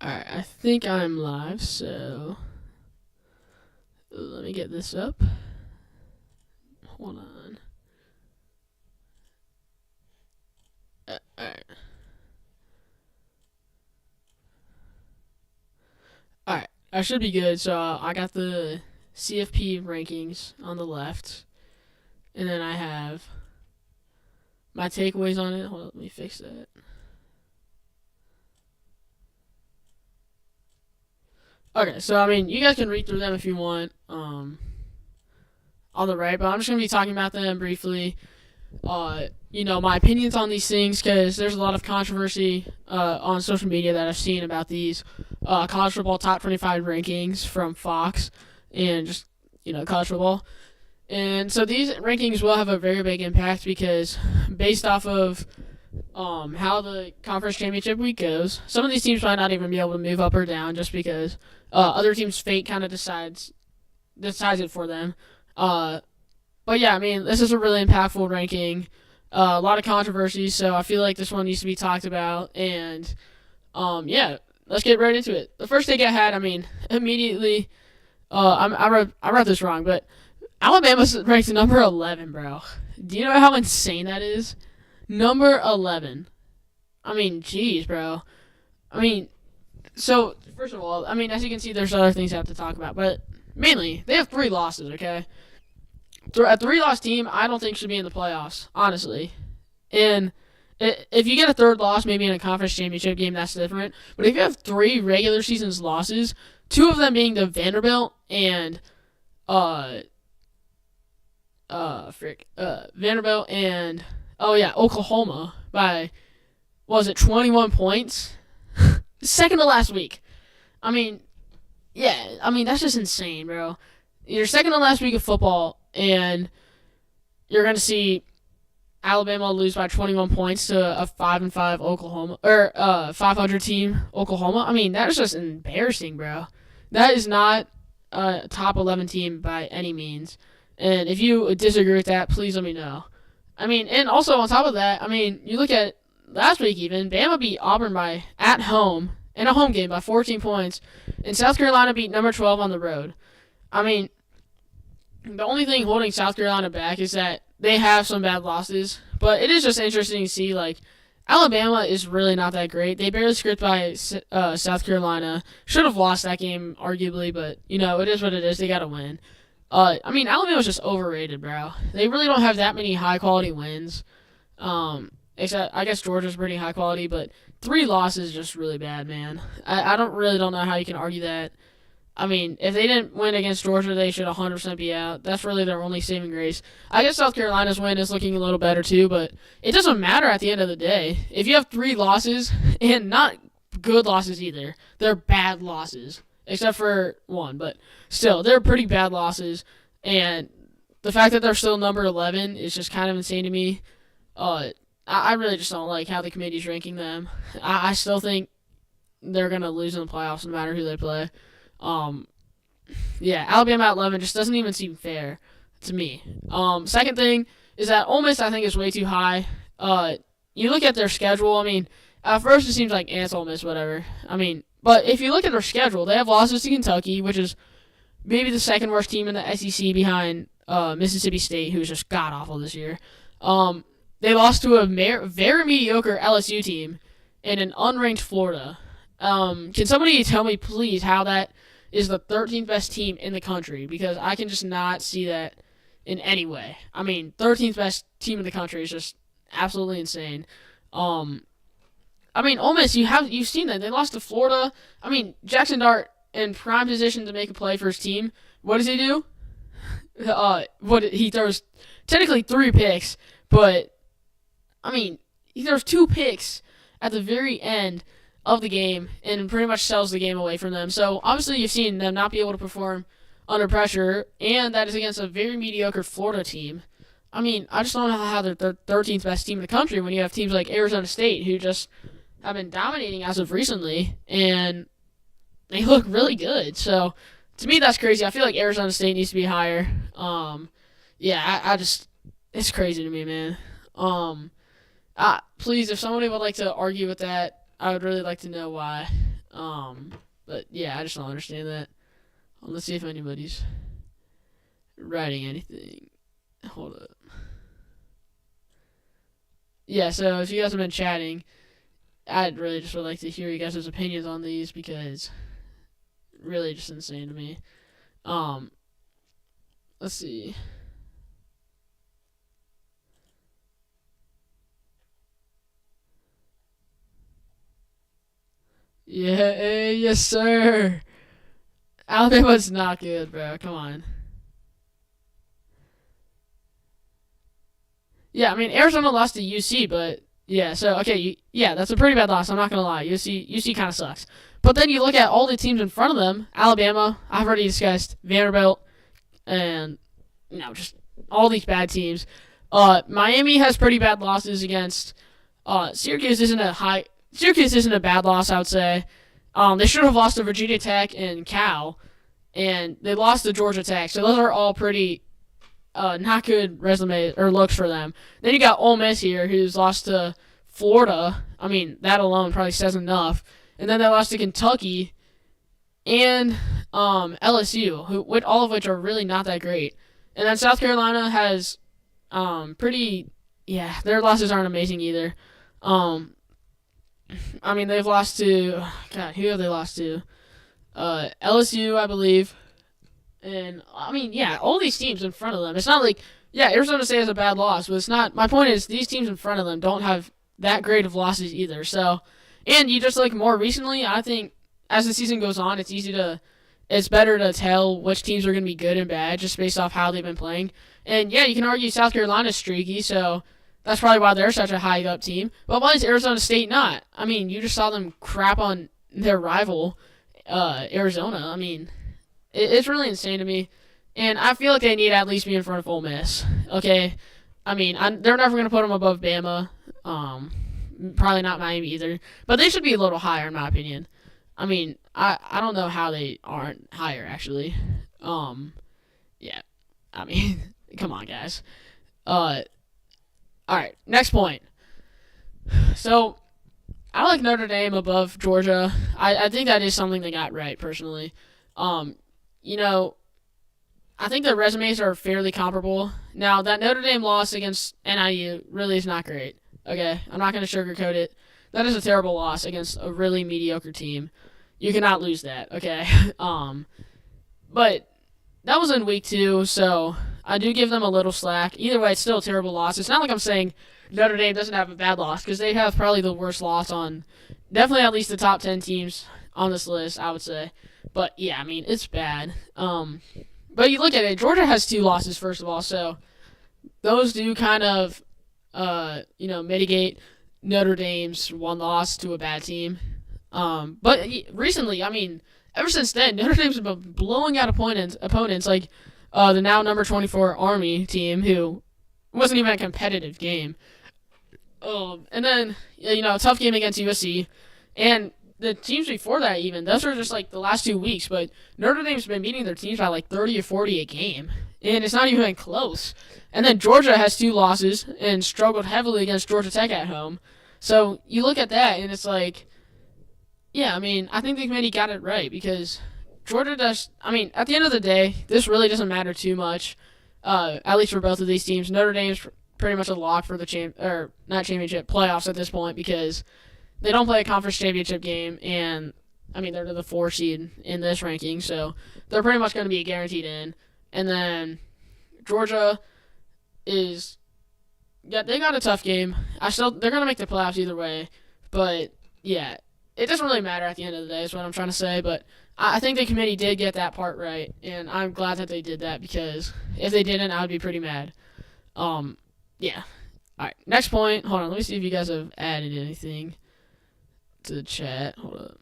Alright, I think I'm live, so let me get this up. Hold on. Alright. Alright, I should be good. So I got the CFP rankings on the left, and then I have my takeaways on it. Hold on, let me fix that. Okay, so I mean, you guys can read through them if you want, on the right, but I'm just gonna be talking about them briefly. My opinions on these things, because there's a lot of controversy on social media that I've seen about these college football top 25 rankings from Fox and just college football. And so these rankings will have a very big impact because based off of how the conference championship week goes, some of these teams might not even be able to move up or down just because other teams' fate kind of decides it for them. But yeah, I mean, this is a really impactful ranking. A lot of controversy, so I feel like this one needs to be talked about. And yeah, let's get right into it. The first take I had, I mean, immediately, I wrote this wrong, but Alabama's ranked number 11, bro. Do you know how insane that is? Number 11. I mean, jeez, bro. I mean, so first of all, I mean, as you can see, there's other things I have to talk about, but mainly they have 3 losses. Okay. A 3-loss team, I don't think should be in the playoffs, honestly. And if you get a third loss, maybe in a conference championship game, that's different. But if you have 3 regular seasons losses, 2 of them being to Vanderbilt and Vanderbilt and Oklahoma by what was it, 21 points, second to last week. I mean, yeah, I mean that's just insane, bro. You're second to last week of football, and you're going to see Alabama lose by 21 points to a 5-5 Oklahoma, or 500 team Oklahoma. I mean, that's just embarrassing, bro. That is not a top 11 team by any means. And if you disagree with that, please let me know. I mean, and also on top of that, I mean, you look at last week even, Bama beat Auburn at home in a home game by 14 points, and South Carolina beat number 12 on the road. I mean, the only thing holding South Carolina back is that they have some bad losses, but it is just interesting to see, like, Alabama is really not that great. They barely scraped by South Carolina. Should have lost that game, arguably, but, it is what it is. They got to win. I mean, Alabama's just overrated, bro. They really don't have that many high-quality wins. Except, I guess Georgia's pretty high quality, but 3 losses is just really bad, man. I don't know how you can argue that. I mean, if they didn't win against Georgia, they should 100% be out. That's really their only saving grace. I guess South Carolina's win is looking a little better too, but it doesn't matter at the end of the day. If you have 3 losses, and not good losses either, they're bad losses, except for 1, but still, they're pretty bad losses, and the fact that they're still number 11 is just kind of insane to me. I really just don't like how the committee's ranking them. I still think they're going to lose in the playoffs no matter who they play. Yeah, Alabama at 11 just doesn't even seem fair to me. Second thing is that Ole Miss I think is way too high. You look at their schedule. I mean, at first it seems like it's Ole Miss, whatever. I mean, but if you look at their schedule, they have losses to Kentucky, which is maybe the second worst team in the SEC behind Mississippi State, who's just god awful this year. They lost to a very mediocre LSU team and an unranked Florida. Can somebody tell me, please, how that is the 13th best team in the country? Because I can just not see that in any way. I mean, 13th best team in the country is just absolutely insane. I mean, Ole Miss, you've seen that. They lost to Florida. I mean, Jackson Dart in prime position to make a play for his team. What does he do? He throws technically 3 picks, but I mean, he throws 2 picks at the very end of the game and pretty much sells the game away from them. So obviously you've seen them not be able to perform under pressure, and that is against a very mediocre Florida team. I mean, I just don't know how they're the 13th best team in the country when you have teams like Arizona State who just have been dominating as of recently, and they look really good. So to me, that's crazy. I feel like Arizona State needs to be higher. I just, it's crazy to me, man. Please, if somebody would like to argue with that, I would really like to know why. But yeah, I just don't understand that. Let's see if anybody's writing anything. Hold up. Yeah, so if you guys have been chatting, I'd really just would like to hear you guys' opinions on these because really just insane to me. Um, let's see. Yeah, yes, sir. Alabama's not good, bro. Come on. Yeah, I mean Arizona lost to UC, but yeah, so okay, yeah, that's a pretty bad loss. I'm not gonna lie. UC kind of sucks. But then you look at all the teams in front of them. Alabama, I've already discussed. Vanderbilt, and just all these bad teams. Miami has pretty bad losses against. Syracuse isn't a high. Syracuse isn't a bad loss, I would say. They should have lost to Virginia Tech and Cal, and they lost to Georgia Tech. So those are all pretty not good resume or looks for them. Then you got Ole Miss here, who's lost to Florida. I mean, that alone probably says enough. And then they lost to Kentucky and LSU, all of which are really not that great. And then South Carolina has pretty, yeah, their losses aren't amazing either. I mean, they've lost to, God, who have they lost to? LSU, I believe. And, I mean, yeah, all these teams in front of them. It's not like, yeah, Arizona State has a bad loss, but it's not, my point is, these teams in front of them don't have that great of losses either. So, and you just look more recently, I think, as the season goes on, it's better to tell which teams are going to be good and bad just based off how they've been playing. And, yeah, you can argue South Carolina's streaky, so that's probably why they're such a high up team. But why is Arizona State not? I mean, you just saw them crap on their rival, Arizona. I mean, it's really insane to me. And I feel like they need to at least be in front of Ole Miss. Okay? I mean, they're never going to put them above Bama. Probably not Miami either. But they should be a little higher, in my opinion. I mean, I don't know how they aren't higher, actually. Yeah. I mean, come on, guys. Alright, next point. So, I like Notre Dame above Georgia. I think that is something they got right, personally. You know, I think their resumes are fairly comparable. Now, that Notre Dame loss against NIU really is not great. Okay, I'm not going to sugarcoat it. That is a terrible loss against a really mediocre team. You cannot lose that, okay? But that was in week 2, so I do give them a little slack. Either way, it's still a terrible loss. It's not like I'm saying Notre Dame doesn't have a bad loss, because they have probably the worst loss on definitely at least the top 10 teams on this list, I would say. But, yeah, I mean, it's bad. But you look at it, Georgia has 2 losses, first of all, so those do kind of, mitigate Notre Dame's 1 loss to a bad team. But recently, I mean, ever since then, Notre Dame's been blowing out opponents like the now number 24 Army team, who wasn't even a competitive game. And then, a tough game against USC. And the teams before that, even, those were just like the last 2 weeks. But Notre Dame's been beating their teams by like 30 or 40 a game. And it's not even close. And then Georgia has 2 losses and struggled heavily against Georgia Tech at home. So you look at that, and it's like, yeah, I mean, I think the committee got it right because Georgia does. I mean, at the end of the day, this really doesn't matter too much. At least for both of these teams, Notre Dame's pretty much a lock for the not championship playoffs at this point because they don't play a conference championship game, and I mean they're the 4 seed in this ranking, so they're pretty much going to be guaranteed in. And then Georgia is, yeah, they got a tough game. They're going to make the playoffs either way, but yeah. It doesn't really matter at the end of the day is what I'm trying to say, but I think the committee did get that part right, and I'm glad that they did that because if they didn't, I would be pretty mad. Yeah. All right, next point. Hold on, let me see if you guys have added anything to the chat. Hold up.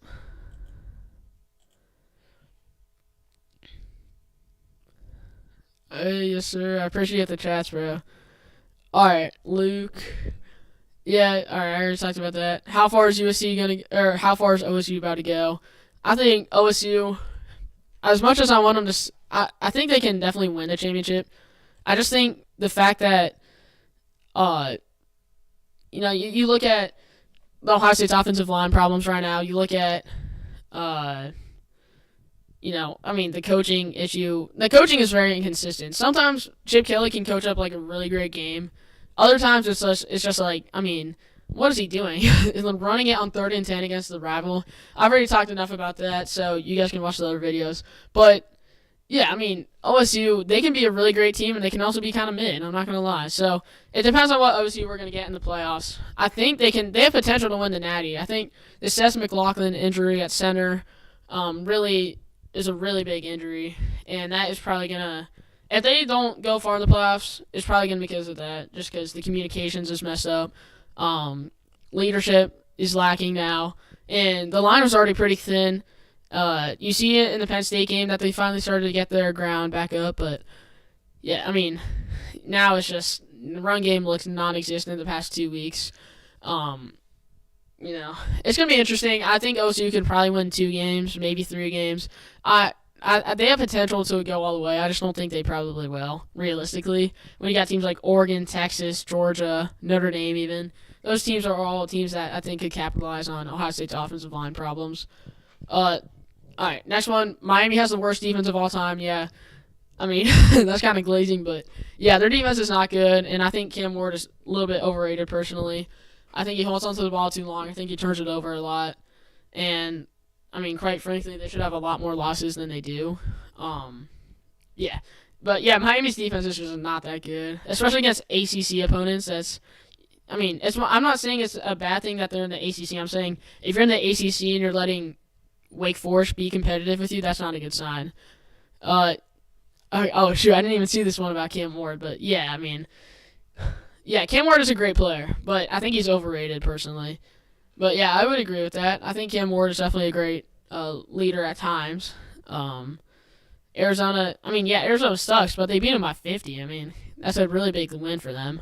Hey, yes, sir. I appreciate the chats, bro. All right, Luke. Yeah, all right. I already talked about that. How far is USC gonna, or how far is OSU about to go? I think OSU, as much as I want them to, I think they can definitely win the championship. I just think the fact that, you look at the Ohio State's offensive line problems right now. You look at, Uh, I mean, the coaching issue. The coaching is very inconsistent. Sometimes Chip Kelly can coach up like a really great game. Other times it's just like, I mean, what is he doing? Running it on 30 and 10 against the rival. I've already talked enough about that, so you guys can watch the other videos. But yeah, I mean, OSU, they can be a really great team, and they can also be kind of mid, I'm not going to lie. So it depends on what OSU we're going to get in the playoffs. I think they have potential to win the Natty. I think the Seth McLaughlin injury at center really is a really big injury, and that is probably going to, if they don't go far in the playoffs, it's probably going to be because of that, just because the communications is messed up. Leadership is lacking now, and the line was already pretty thin. You see it in the Penn State game that they finally started to get their ground back up, but yeah, I mean, now it's just the run game looks non-existent the past 2 weeks. It's gonna be interesting. I think OSU could probably win 2 games, maybe 3 games. They have potential to go all the way. I just don't think they probably will, realistically. When you got teams like Oregon, Texas, Georgia, Notre Dame, even those teams are all teams that I think could capitalize on Ohio State's offensive line problems. All right, next one. Miami has the worst defense of all time. Yeah, I mean that's kind of glazing, but yeah, their defense is not good, and I think Cam Ward is a little bit overrated personally. I think he holds onto the ball too long. I think he turns it over a lot, and I mean, quite frankly, they should have a lot more losses than they do. Yeah, but yeah, Miami's defense is just not that good, especially against ACC opponents. I'm not saying it's a bad thing that they're in the ACC. I'm saying if you're in the ACC and you're letting Wake Forest be competitive with you, that's not a good sign. Oh shoot, I didn't even see this one about Cam Ward, but yeah, I mean, yeah, Cam Ward is a great player, but I think he's overrated personally. But yeah, I would agree with that. I think Cam Ward is definitely a great leader at times. Arizona sucks, but they beat him by 50. I mean, that's a really big win for them.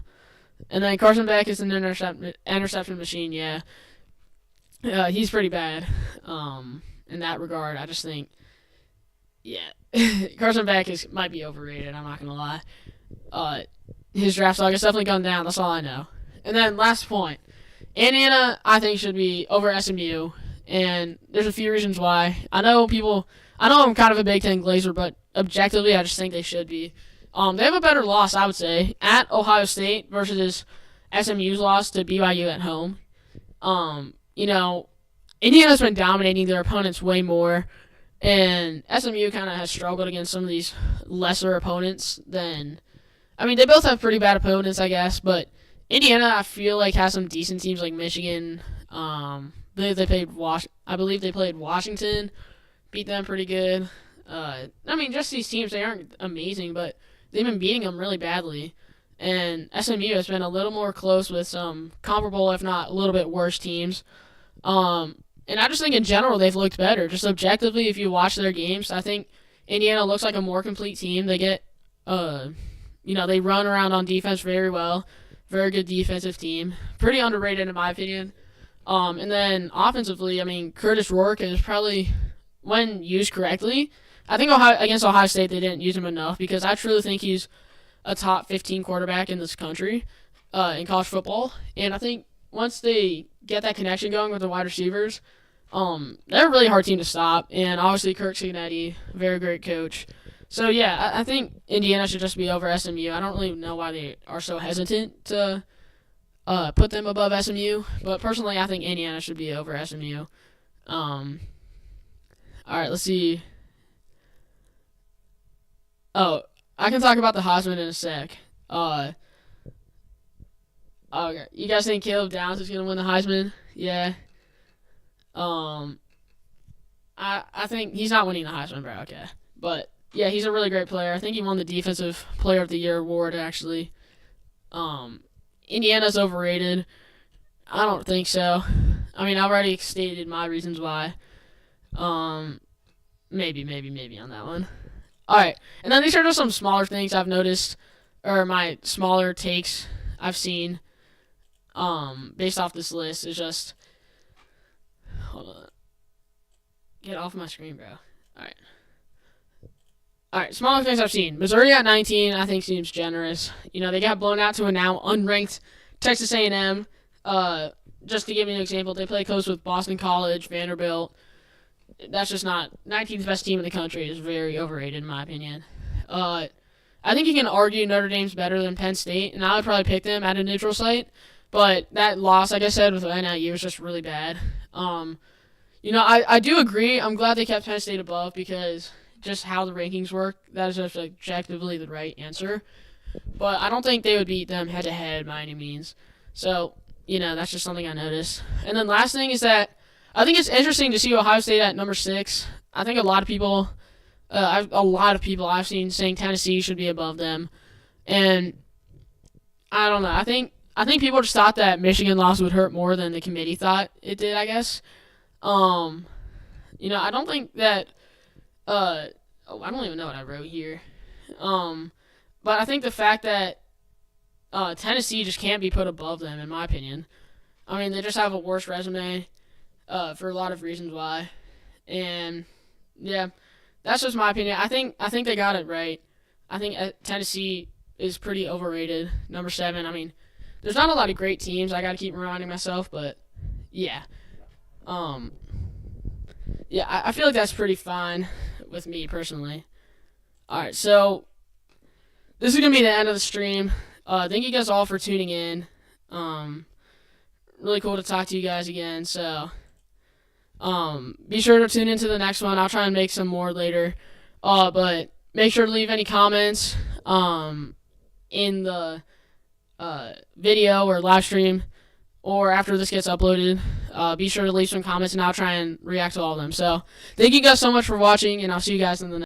And then Carson Beck is an interception machine. Yeah, he's pretty bad. In that regard, I just think, yeah, Carson Beck might be overrated. I'm not gonna lie. His draft stock has definitely gone down. That's all I know. And then last point, Indiana, I think should be over SMU, and there's a few reasons why. I know I'm kind of a Big Ten glazer, but objectively, I just think they should be. They have a better loss, I would say, at Ohio State versus SMU's loss to BYU at home. Indiana's been dominating their opponents way more, and SMU kind of has struggled against some of these lesser opponents than. I mean, they both have pretty bad opponents, I guess, but Indiana, I feel like, has some decent teams like Michigan. I believe they played Washington, beat them pretty good. Just these teams, they aren't amazing, but they've been beating them really badly. And SMU has been a little more close with some comparable, if not a little bit worse teams. And I just think in general they've looked better. Just objectively, if you watch their games, I think Indiana looks like a more complete team. They get, they run around on defense very well. Very good defensive team. Pretty underrated in my opinion. And then offensively, I mean, Curtis Rourke is probably, when used correctly, I think against Ohio State they didn't use him enough because I truly think he's a top 15 quarterback in this country in college football. And I think once they get that connection going with the wide receivers, they're a really hard team to stop. And obviously Kirk Cignetti, very great coach. So yeah, I think Indiana should just be over SMU. I don't really know why they are so hesitant to put them above SMU, but personally I think Indiana should be over SMU. All right, let's see. Oh, I can talk about the Heisman in a sec. Okay, you guys think Caleb Downs is gonna win the Heisman? Yeah. I think he's not winning the Heisman, bro. Okay, but yeah, he's a really great player. I think he won the Defensive Player of the Year award actually. Indiana's overrated. I don't think so. I mean, I've already stated my reasons why. Maybe on that one. All right, and then these are just some smaller things I've noticed, or my smaller takes I've seen. Based off this list is just. Hold on. Get off my screen, bro. All right, smaller things I've seen. Missouri at 19, I think seems generous. They got blown out to a now unranked Texas A&M. Just to give you an example, they play close with Boston College, Vanderbilt, that's just not 19th best team in the country is very overrated in my opinion. I think you can argue Notre Dame's better than Penn State, and I would probably pick them at a neutral site. But that loss, like I said, with NIU was just really bad. I do agree. I'm glad they kept Penn State above because just how the rankings work, that is just objectively the right answer. But I don't think they would beat them head to head by any means. So, that's just something I noticed. And then last thing is that I think it's interesting to see Ohio State at number 6. I think a lot of people I've seen saying Tennessee should be above them, and I don't know. I think people just thought that Michigan loss would hurt more than the committee thought it did. I guess. I don't think that. I don't even know what I wrote here. But I think the fact that Tennessee just can't be put above them, in my opinion. I mean, they just have a worse resume for a lot of reasons why, and yeah. That's just my opinion. I think they got it right. I think Tennessee is pretty overrated. Number 7. I mean, there's not a lot of great teams. I got to keep reminding myself, but yeah. I feel like that's pretty fine with me personally. All right, so this is gonna be the end of the stream. Thank you guys all for tuning in. Really cool to talk to you guys again. So. Be sure to tune into the next one. I'll try and make some more later. But make sure to leave any comments in the video or live stream or after this gets uploaded. Be sure to leave some comments and I'll try and react to all of them. So thank you guys so much for watching, and I'll see you guys in the next